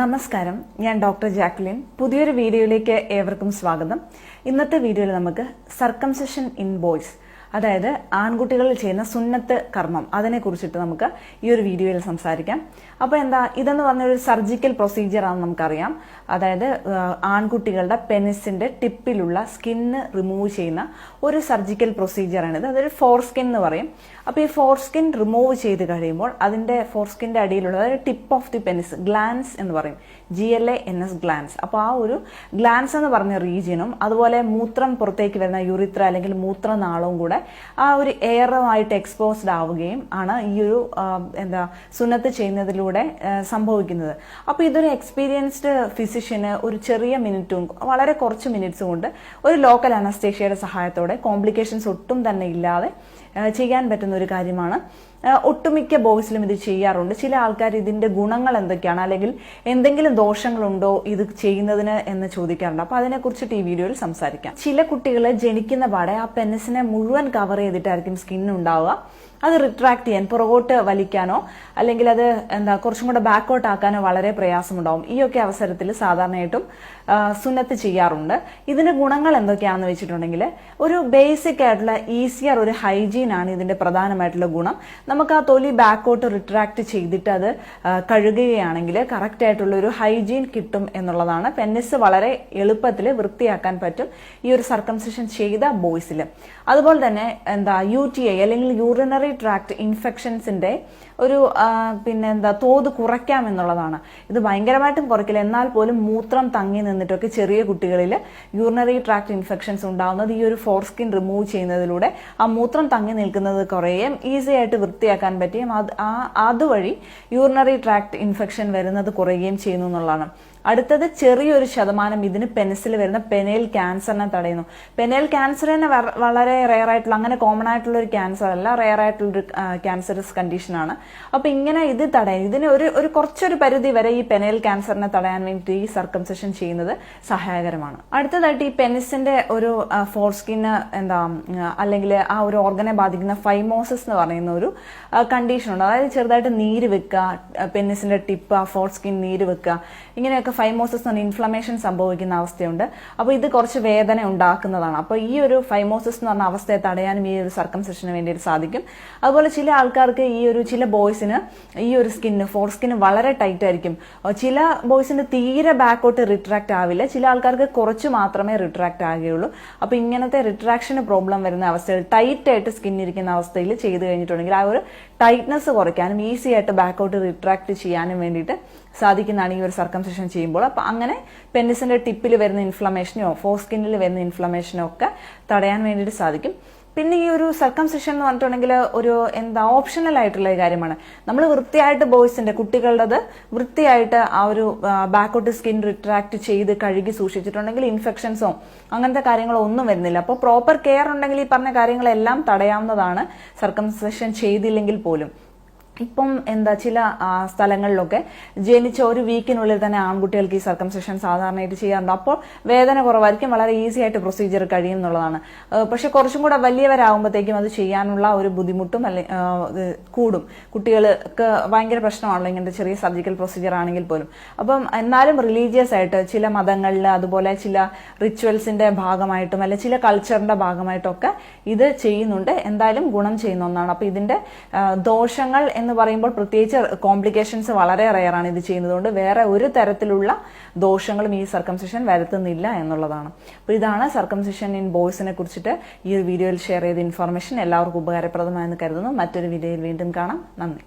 നമസ്കാരം, ഞാൻ doctor Jacqueline. പുതിയൊരു വീഡിയോയിലേക്ക് ഏവർക്കും സ്വാഗതം. ഇന്നത്തെ വീഡിയോയിൽ നമുക്ക് സർക്കംസിഷൻ ഇൻ ബോയ്സ്, അതായത് ആൺകുട്ടികളിൽ ചെയ്യുന്ന സുന്നത്ത് കർമ്മം, അതിനെക്കുറിച്ചിട്ട് നമുക്ക് ഈ ഒരു വീഡിയോയിൽ സംസാരിക്കാം. അപ്പോൾ ഇതെന്ന് പറഞ്ഞൊരു സർജിക്കൽ പ്രൊസീജിയർ ആണെന്ന് നമുക്കറിയാം. അതായത് ആൺകുട്ടികളുടെ പെനിസിന്റെ ടിപ്പിലുള്ള സ്കിന്ന് റിമൂവ് ചെയ്യുന്ന ഒരു സർജിക്കൽ പ്രൊസീജിയറാണിത്. അതൊരു ഫോർസ്കിൻ എന്ന് പറയും. അപ്പോൾ ഈ ഫോർസ്കിൻ റിമൂവ് ചെയ്ത് കഴിയുമ്പോൾ അതിന്റെ ഫോർസ്കിന്റെ അടിയിലുള്ള, അതായത് tip of the penis, glans എന്ന് പറയും, GLANS ഗ്ലാൻസ്. അപ്പോൾ ആ ഒരു ഗ്ലാൻസ് എന്ന് പറഞ്ഞ റീജിയനും അതുപോലെ മൂത്രം പുറത്തേക്ക് വരുന്ന യുറിത്ര അല്ലെങ്കിൽ മൂത്രനാളവും കൂടെ ആ ഒരു എയറുമായിട്ട് എക്സ്പോസ്ഡ് ആവുകയും ആണ് ഈ ഒരു സുന്നത്ത് ചെയ്യുന്നതിലൂടെ സംഭവിക്കുന്നത്. അപ്പോൾ ഇതൊരു എക്സ്പീരിയൻസ്ഡ് ഫിസിഷ്യന് ഒരു ചെറിയ മിനിറ്റും, വളരെ കുറച്ച് മിനിറ്റ്സ് കൊണ്ട് ഒരു ലോക്കൽ അനസ്തേഷ്യയുടെ സഹായത്തോടെ കോംപ്ലിക്കേഷൻസ് ഒട്ടും തന്നെ ഇല്ലാതെ ചെയ്യാൻ പറ്റുന്ന ഒരു കാര്യമാണ്. ഒട്ടുമിക്ക ബോയ്സിലും ഇത് ചെയ്യാറുണ്ട്. ചില ആൾക്കാർ ഇതിന്റെ ഗുണങ്ങൾ എന്തൊക്കെയാണ്, അല്ലെങ്കിൽ എന്തെങ്കിലും ദോഷങ്ങളുണ്ടോ ഇത് ചെയ്യുന്നതിന് എന്ന് ചോദിക്കാറുണ്ട്. അപ്പൊ അതിനെക്കുറിച്ചിട്ട് ഈ വീഡിയോയിൽ സംസാരിക്കാം. ചില കുട്ടികൾ ജനിക്കുന്ന പാടെ ആ പെനിസിനെ മുഴുവൻ കവർ ചെയ്തിട്ടായിരിക്കും സ്കിൻ ഉണ്ടാവുക. അത് റിട്രാക്ട് ചെയ്യാൻ, പുറകോട്ട് വലിക്കാനോ അല്ലെങ്കിൽ അത് കുറച്ചും കൂടെ ബാക്കോട്ട് ആക്കാനോ വളരെ പ്രയാസമുണ്ടാവും. ഈ ഒക്കെ അവസരത്തിൽ സാധാരണയായിട്ടും സുന്നത്ത് ചെയ്യാറുണ്ട്. ഇതിന്റെ ഗുണങ്ങൾ എന്തൊക്കെയാണെന്ന് വെച്ചിട്ടുണ്ടെങ്കിൽ, ഒരു ബേസിക് ആയിട്ടുള്ള ഈസിയർ ഒരു ഹൈജീൻ ആണ് ഇതിന്റെ പ്രധാനമായിട്ടുള്ള ഗുണം. നമുക്ക് ആ തൊലി ബാക്കോട്ട് റിട്രാക്ട് ചെയ്തിട്ട് അത് കഴുകുകയാണെങ്കിൽ കറക്റ്റ് ആയിട്ടുള്ള ഒരു ഹൈജീൻ കിട്ടും എന്നുള്ളതാണ്. പെനിസ് വളരെ എളുപ്പത്തിൽ വൃത്തിയാക്കാൻ പറ്റും ഈ ഒരു സർക്കംസിഷൻ ചെയ്ത ബോയ്സിൽ. അതുപോലെ തന്നെ UTI അല്ലെങ്കിൽ യൂറിനറി ട്രാക്ട് ഇൻഫെക്ഷൻസിന്റെ ഒരു തോത് കുറയ്ക്കാം എന്നുള്ളതാണ്. ഇത് ഭയങ്കരമായിട്ടും കുറയ്ക്കില്ല, എന്നാൽ പോലും മൂത്രം തങ്ങി നിന്നിട്ടൊക്കെ ചെറിയ കുട്ടികളിൽ യൂറിനറി ട്രാക്ട് ഇൻഫെക്ഷൻസ് ഉണ്ടാവുന്നത് ഈ ഒരു ഫോർസ്കിൻ റിമൂവ് ചെയ്യുന്നതിലൂടെ ആ മൂത്രം തങ്ങി നിൽക്കുന്നത് കുറയുകയും ഈസി ആയിട്ട് വൃത്തിയാക്കാൻ പറ്റുകയും അതുവഴി യൂറിനറി ട്രാക്ട് ഇൻഫെക്ഷൻ വരുന്നത് കുറയുകയും ചെയ്യുന്നു എന്നുള്ളതാണ്. അടുത്തത്, ചെറിയൊരു ശതമാനം ഇതിന് പെനിസിൽ വരുന്ന പെനൈൽ ക്യാൻസറിനെ തടയുന്നു. പെനൈൽ ക്യാൻസർ തന്നെ വളരെ റെയർ ആയിട്ടുള്ള, അങ്ങനെ കോമൺ ആയിട്ടുള്ള ഒരു ക്യാൻസർ അല്ല, റെയർ ആയിട്ടുള്ളൊരു ക്യാൻസറസ് കണ്ടീഷനാണ്. അപ്പൊ ഇങ്ങനെ ഇത് തടയാൻ, ഇതിന് ഒരു കുറച്ചൊരു പരിധി വരെ ഈ പെനൈൽ ക്യാൻസറിനെ തടയാൻ വേണ്ടി ഈ സർക്കംസിഷൻ ചെയ്യുന്നത് സഹായകരമാണ്. അടുത്തതായിട്ട്, ഈ പെനിസിന്റെ ഒരു ഫോർസ്കിന് അല്ലെങ്കിൽ ആ ഒരു ഓർഗനെ ബാധിക്കുന്ന ഫൈമോസിസ് എന്ന് പറയുന്ന ഒരു കണ്ടീഷൻ ഉണ്ട്. അതായത് ചെറുതായിട്ട് നീര് വെക്കുക, പെനിസിന്റെ ടിപ്പ്, ആ ഫോർസ്കിൻ നീര് വെക്കുക, ഇങ്ങനെയൊക്കെ ഫൈമോസിസ് എന്ന ഇൻഫ്ലമേഷൻ സംഭവിക്കുന്ന അവസ്ഥയുണ്ട്. അപ്പോൾ ഇത് കുറച്ച് വേദന ഉണ്ടാക്കുന്നതാണ്. അപ്പോൾ ഈ ഒരു ഫൈമോസിസ് എന്ന് പറഞ്ഞ അവസ്ഥയെ തടയാനും ഈ ഒരു സർക്കംസിഷന് വേണ്ടിയിട്ട് സാധിക്കും. അതുപോലെ ചില ആൾക്കാർക്ക് ചില ബോയ്സിന് ഈ ഒരു ഫോർസ്കിന് വളരെ ടൈറ്റ് ആയിരിക്കും. ചില ബോയ്സിന് തീരെ ബാക്കോട്ട് റിട്രാക്ട് ആവില്ല, ചില ആൾക്കാർക്ക് കുറച്ച് മാത്രമേ റിട്രാക്ട് ആകുകയുള്ളൂ. അപ്പോൾ ഇങ്ങനത്തെ റിട്രാക്ഷന് പ്രോബ്ലം വരുന്ന അവസ്ഥയിൽ, ടൈറ്റ് ആയിട്ട് സ്കിൻ ഇരിക്കുന്ന അവസ്ഥയിൽ ചെയ്ത് കഴിഞ്ഞിട്ടുണ്ടെങ്കിൽ ആ ഒരു ടൈറ്റ്നസ് കുറയ്ക്കാനും ഈസി ആയിട്ട് ബാക്കോട്ട് റിട്രാക്ട് ചെയ്യാനും വേണ്ടിയിട്ട് സാധിക്കുന്നതാണ് ഈ ഒരു സർക്കംസിഷൻ ചെയ്യുമ്പോൾ. അപ്പൊ അങ്ങനെ പെനിസിന്റെ ടിപ്പിൽ വരുന്ന ഇൻഫ്ലമേഷനോ ഫോർസ്കിന്നിൽ വരുന്ന ഇൻഫ്ലമേഷനോ ഒക്കെ തടയാൻ വേണ്ടിയിട്ട് സാധിക്കും. പിന്നെ ഈ ഒരു സർക്കംസിഷൻ എന്ന് പറഞ്ഞിട്ടുണ്ടെങ്കിൽ ഒരു ഓപ്ഷണൽ ആയിട്ടുള്ള കാര്യമാണ്. നമ്മൾ വൃത്തിയായിട്ട് ബോയ്സിന്റെ, കുട്ടികളുടേത് വൃത്തിയായിട്ട് ആ ഒരു ബാക്കോട്ട് സ്കിൻ റിട്രാക്ട് ചെയ്ത് കഴുകി സൂക്ഷിച്ചിട്ടുണ്ടെങ്കിൽ ഇൻഫെക്ഷൻസോ അങ്ങനത്തെ കാര്യങ്ങളോ ഒന്നും വരുന്നില്ല. അപ്പോൾ പ്രോപ്പർ കെയർ ഉണ്ടെങ്കിൽ ഈ പറഞ്ഞ കാര്യങ്ങളെല്ലാം തടയാവുന്നതാണ്, സർക്കംസിഷൻ ചെയ്തില്ലെങ്കിൽ പോലും. ഇപ്പം ചില സ്ഥലങ്ങളിലൊക്കെ ജനിച്ച ഒരു വീക്കിനുള്ളിൽ തന്നെ ആൺകുട്ടികൾക്ക് ഈ സർക്കംസിഷൻ സാധാരണയായിട്ട് ചെയ്യാറുണ്ട്. അപ്പോൾ വേദന കുറവായിരിക്കും, വളരെ ഈസി ആയിട്ട് പ്രൊസീജിയർ കഴിയും എന്നുള്ളതാണ്. പക്ഷെ കുറച്ചും കൂടെ വലിയവരാകുമ്പോഴത്തേക്കും അത് ചെയ്യാനുള്ള ഒരു ബുദ്ധിമുട്ടും കൂടും. കുട്ടികൾക്ക് ഭയങ്കര പ്രശ്നമാണല്ലോ ഇങ്ങനത്തെ ചെറിയ സർജിക്കൽ പ്രൊസീജിയർ ആണെങ്കിൽ പോലും. അപ്പം എന്നാലും റിലീജിയസ് ആയിട്ട് ചില മതങ്ങളിൽ, അതുപോലെ ചില റിച്വൽസിന്റെ ഭാഗമായിട്ടും അല്ലെ ചില കൾച്ചറിന്റെ ഭാഗമായിട്ടൊക്കെ ഇത് ചെയ്യുന്നുണ്ട്. എന്തായാലും ഗുണം ചെയ്യുന്ന ഒന്നാണ്. അപ്പൊ ഇതിന്റെ ദോഷങ്ങൾ എന്ന് പറയുമ്പോൾ പ്രത്യേകിച്ച് കോംപ്ലിക്കേഷൻസ് വളരെ റെയറാണ് ഇത് ചെയ്യുന്നതുകൊണ്ട് വേറെ ഒരു തരത്തിലുള്ള ദോഷങ്ങളും ഈ സർക്കംസിഷൻ വരുത്തുന്നില്ല എന്നുള്ളതാണ്. അപ്പോൾ ഇതാണ് സർക്കംസിഷൻ ഇൻ ബോയ്സിനെ കുറിച്ചിട്ട് ഈ ഒരു വീഡിയോയിൽ ഷെയർ ചെയ്ത ഇൻഫർമേഷൻ. എല്ലാവർക്കും ഉപകാരപ്രദമായെന്ന് കരുതുന്നു. മറ്റൊരു വീഡിയോയിൽ വീണ്ടും കാണാം. നന്ദി.